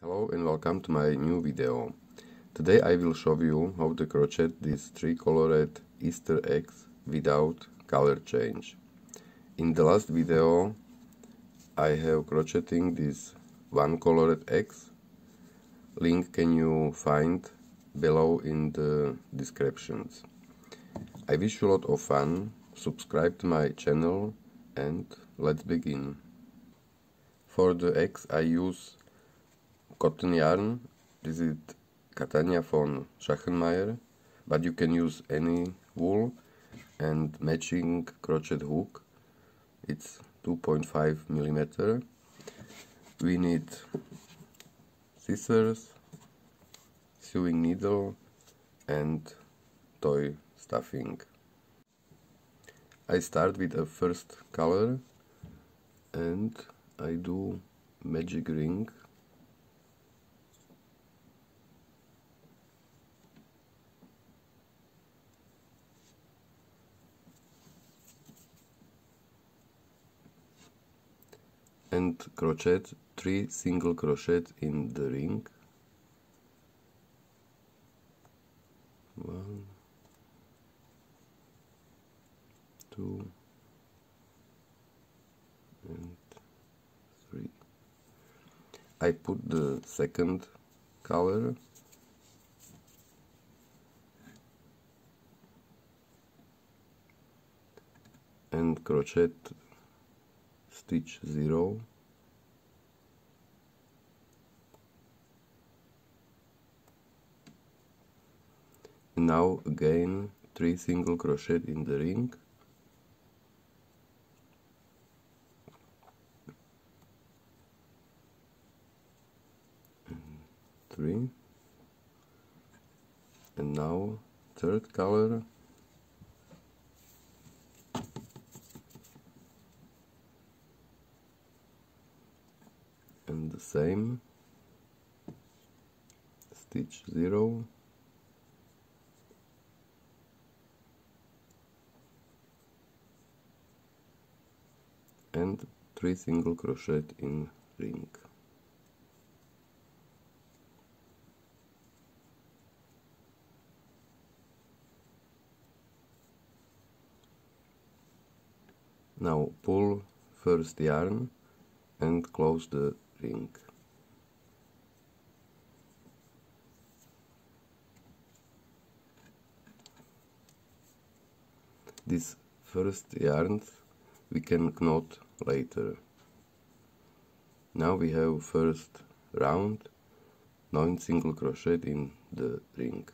Hello and welcome to my new video. Today I will show you how to crochet these three colored Easter eggs without color change. In the last video I have crocheting these one colored eggs. Link can you find below in the descriptions. I wish you a lot of fun, subscribe to my channel and let's begin. For the eggs I use cotton yarn. This is Catania von Schachenmeier, but you can use any wool and matching crochet hook. It's 2.5 mm. We need scissors, sewing needle and toy stuffing. I start with a first color and I do magic ring. And crochet 3 single crochet in the ring. 1, 2 and 3. I put the second color and crochet stitch 0, and now again 3 single crochet in the ring, and 3, and now third color, and the same, stitch 0, and 3 single crochet in ring. Now pull first yarn and close the ring. This first yarn we can knot later. Now we have first round, 9 single crochet in the ring.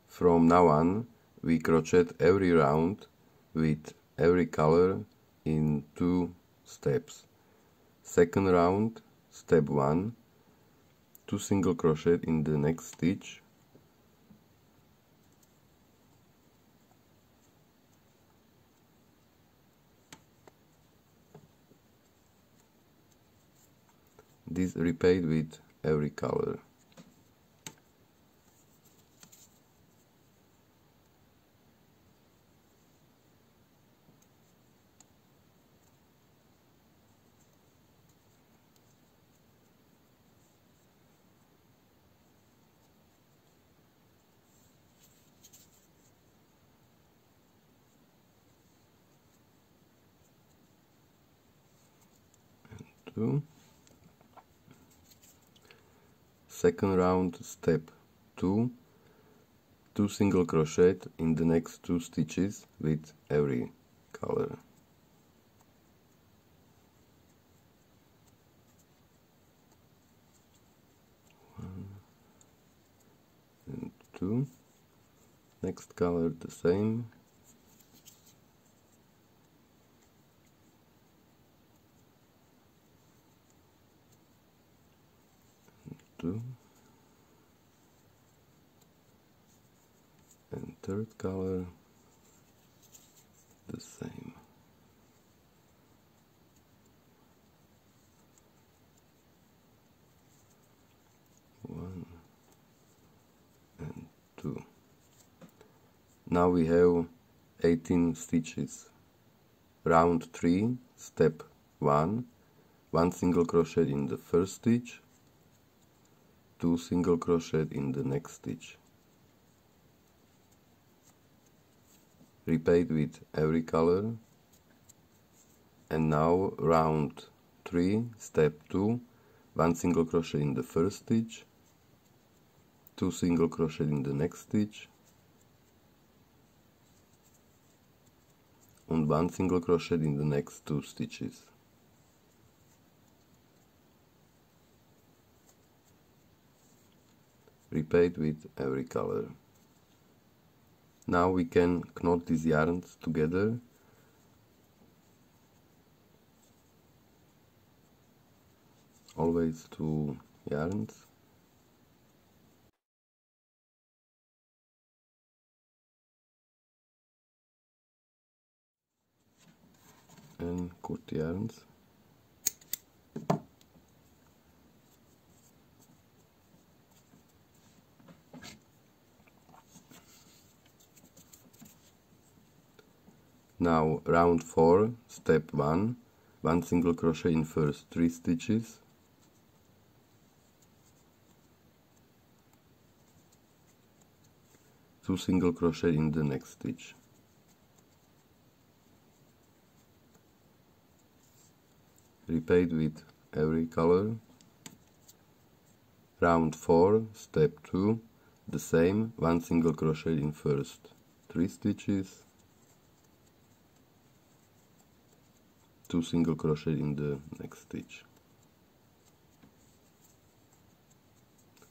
From now on we crochet every round with every color in 2 steps. Second round, step 1, 2 single crochet in the next stitch, this repeat with every color. And 2. Second round, step 2, 2 single crochet in the next 2 stitches with every color. 1 and 2. Next color the same. 2 and third color the same. 1 and 2. Now we have 18 stitches. Round 3, step 1, 1 single crochet in the first stitch, 2 single crochet in the next stitch. Repeat with every color. And now round 3, step 2, 1 single crochet in the first stitch, 2 single crochet in the next stitch, and 1 single crochet in the next 2 stitches. Repeat with every color. Now we can knot these yarns together. Always 2 yarns. And cut yarns. Now round 4, step 1, 1 single crochet in first 3 stitches, two single crochet in the next stitch. Repeat with every color. Round 4, step 2, the same, 1 single crochet in first 3 stitches, 2 single crochet in the next stitch.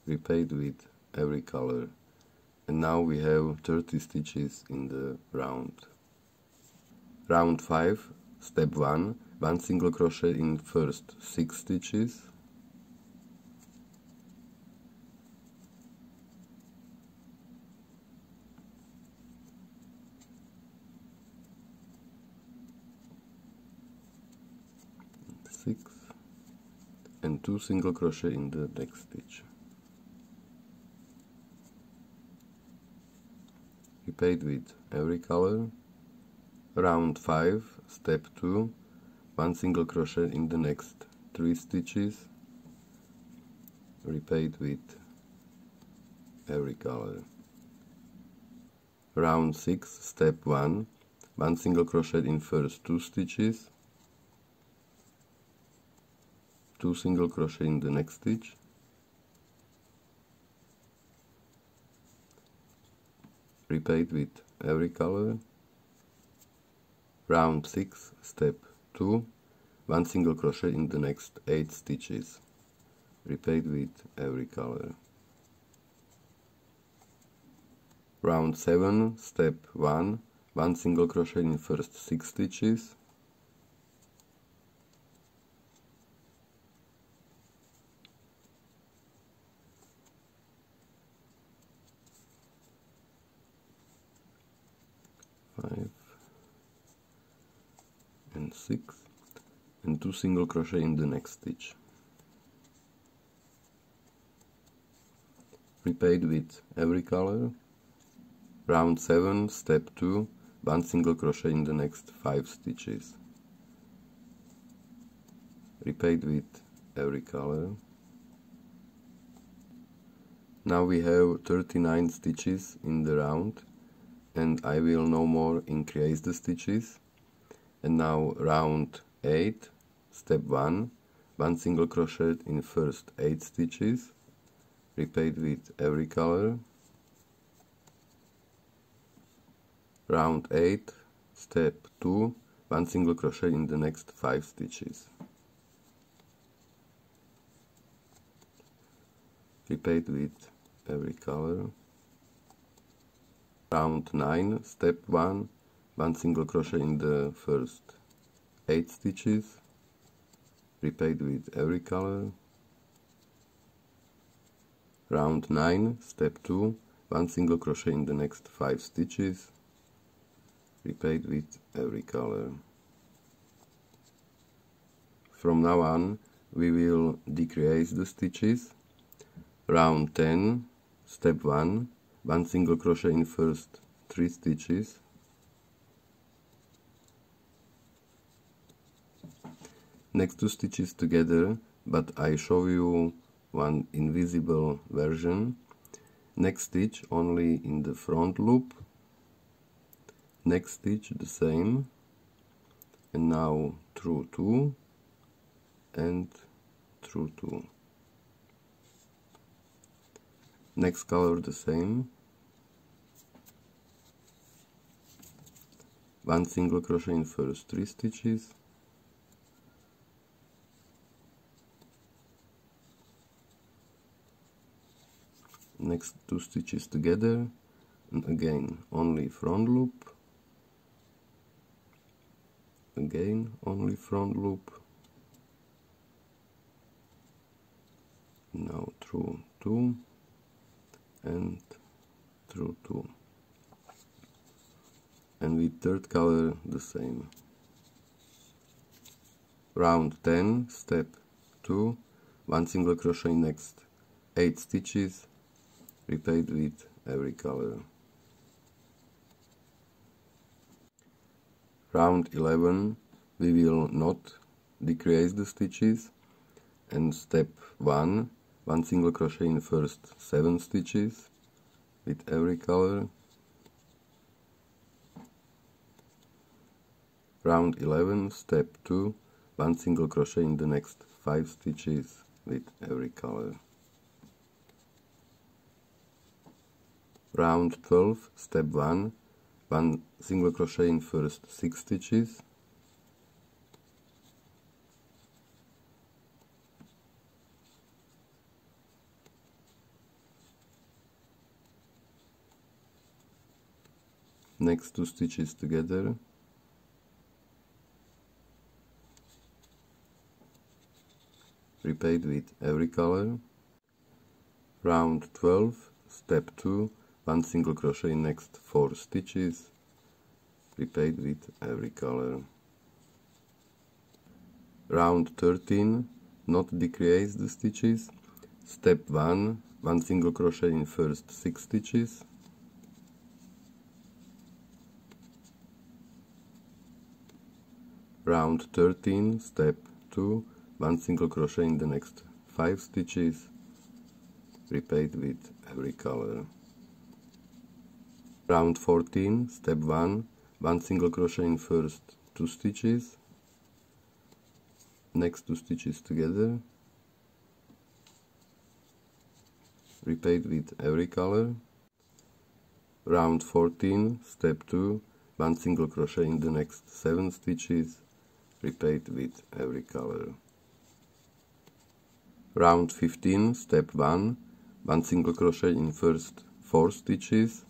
Repeat with every color. And now we have 30 stitches in the round. Round 5, step 1, 1 single crochet in first 6 stitches, and 2 single crochet in the next stitch. Repeat with every color. Round 5, step 2, 1 single crochet in the next 3 stitches. Repeat with every color. Round 6, step 1, 1 single crochet in first 2 stitches, 2 single crochet in the next stitch, repeat with every color. Round 6, step 2, 1 single crochet in the next 8 stitches, repeat with every color. Round 7, step 1, 1 single crochet in first 6 stitches, and 6, and 2 single crochet in the next stitch. Repeat with every color. Round 7, step 2, 1 single crochet in the next 5 stitches. Repeat with every color. Now we have 39 stitches in the round, and I will no more increase the stitches. And now round 8, step 1, 1 single crochet in first 8 stitches, repeat with every color. Round 8, step 2, 1 single crochet in the next 5 stitches. Repeat with every color. Round 9, step 1, 1 single crochet in the first 8 stitches, repeat with every color. Round 9, step 2, 1 single crochet in the next 5 stitches, repeat with every color. From now on we will decrease the stitches. Round 10, step 1, 1 single crochet in first 3 stitches, next 2 stitches together, but I show you one invisible version. Next stitch only in the front loop, next stitch the same, and now through 2 and through 2. Next color the same, one single crochet in first 3 stitches, next 2 stitches together, and again only front loop, again only front loop, now through 2 and through 2, and with third color the same. Round 10, step 2, one single crochet next 8 stitches, repeat with every color. Round 11, we will not decrease the stitches, and step 1, one single crochet in first 7 stitches with every color. Round 11, step 2, one single crochet in the next 5 stitches with every color. Round 12, step 1, one single crochet in first 6 stitches, next 2 stitches together, repeat with every color. Round 12, step 2, one single crochet next 4 stitches, repeat with every color. Round 13, not decrease the stitches, step 1, one single crochet in first 6 stitches, round 13, step 2, one single crochet in the next 5 stitches, repeat with every color. Round 14, step 1, one single crochet in first 2 stitches, next 2 stitches together, repeat with every color. Round 14, step 2, one single crochet in the next 7 stitches, repeat with every color. Round 15, step 1, one single crochet in first 4 stitches,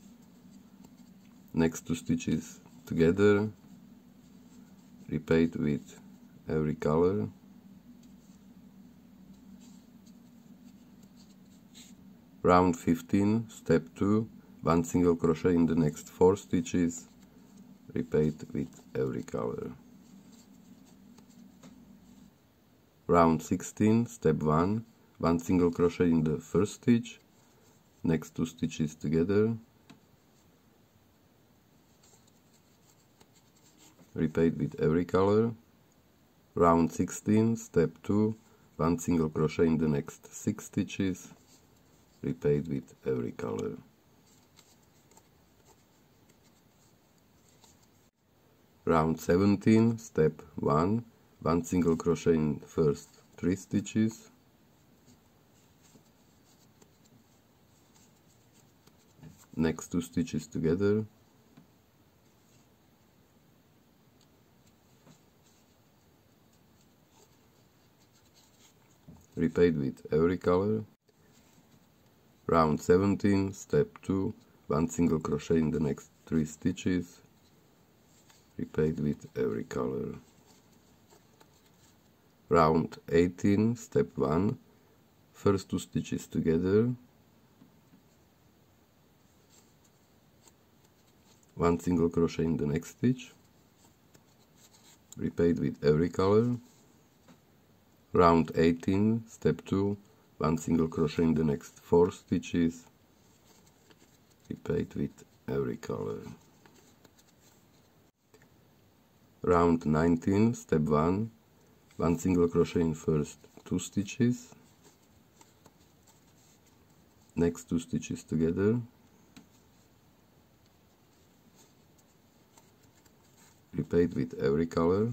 next 2 stitches together, repeat with every color. Round 15, step 2, one single crochet in the next 4 stitches, repeat with every color. Round 16, step 1, one single crochet in the first stitch, next 2 stitches together, repeat with every color. Round 16, step 2, one single crochet in the next 6 stitches, repeat with every color. Round 17, step 1, one single crochet in first 3 stitches, next 2 stitches together, repeat with every color. Round 17, step 2, one single crochet in the next 3 stitches, repeat with every color. Round 18, step 1, first 2 stitches together, one single crochet in the next stitch, repeat with every color. Round 18, step 2, one single crochet in the next 4 stitches, repeat with every color. Round 19, step 1, one single crochet in first 2 stitches, next 2 stitches together, repeat with every color.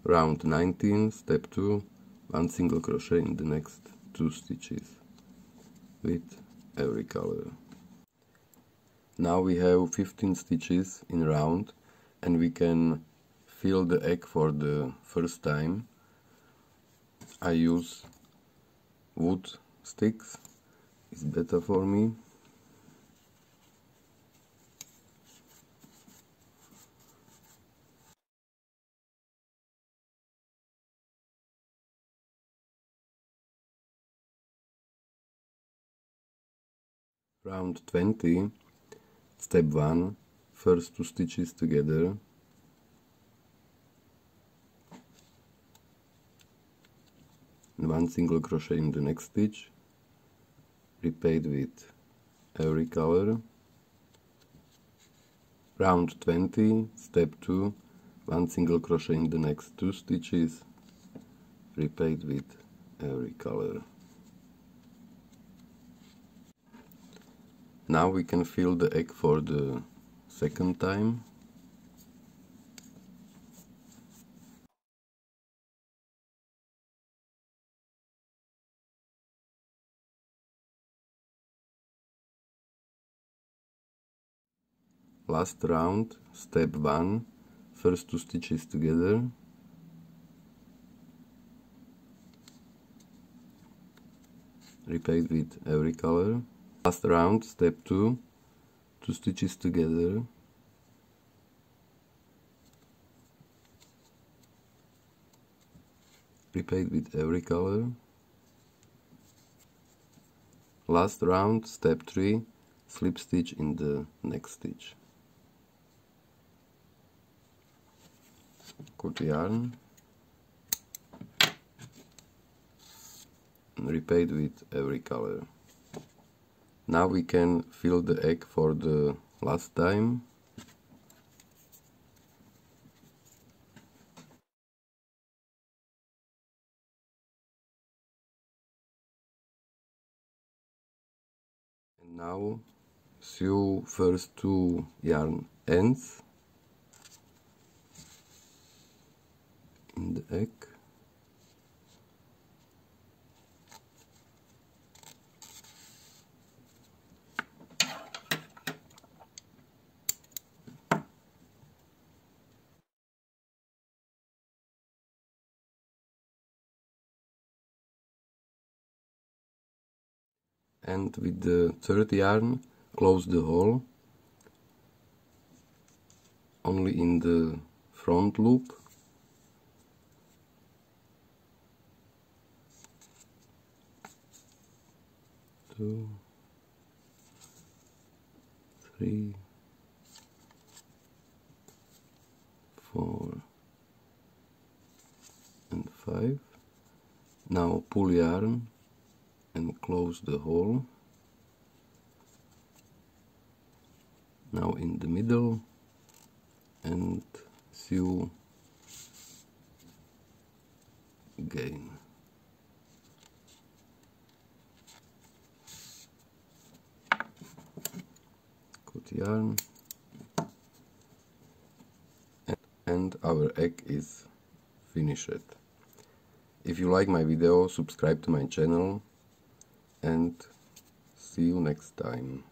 Round 19, step 2, 1 single crochet in the next 2 stitches with every color. Now we have 15 stitches in round, and we can fill the egg for the first time. I use wood sticks, it's better for me. Round 20, step 1, first 2 stitches together, and 1 single crochet in the next stitch, repeat with every color. Round 20, step 2, 1 single crochet in the next 2 stitches, repeat with every color. Now we can fill the egg for the second time. Last round, step 1, first 2 stitches together, repeat with every color. Last round, step 2, 2 stitches together, repeat with every color. Last round, step 3, slip stitch in the next stitch. Cut yarn and repeat with every color. Now we can fill the egg for the last time. And now sew first 2 yarn ends in the egg. And with the third yarn, close the hole only in the front loop. Two, 3, 4, and 5. Now pull yarn and close the hole. Now in the middle, and sew again. Cut yarn, and our egg is finished. If you like my video, subscribe to my channel, and see you next time.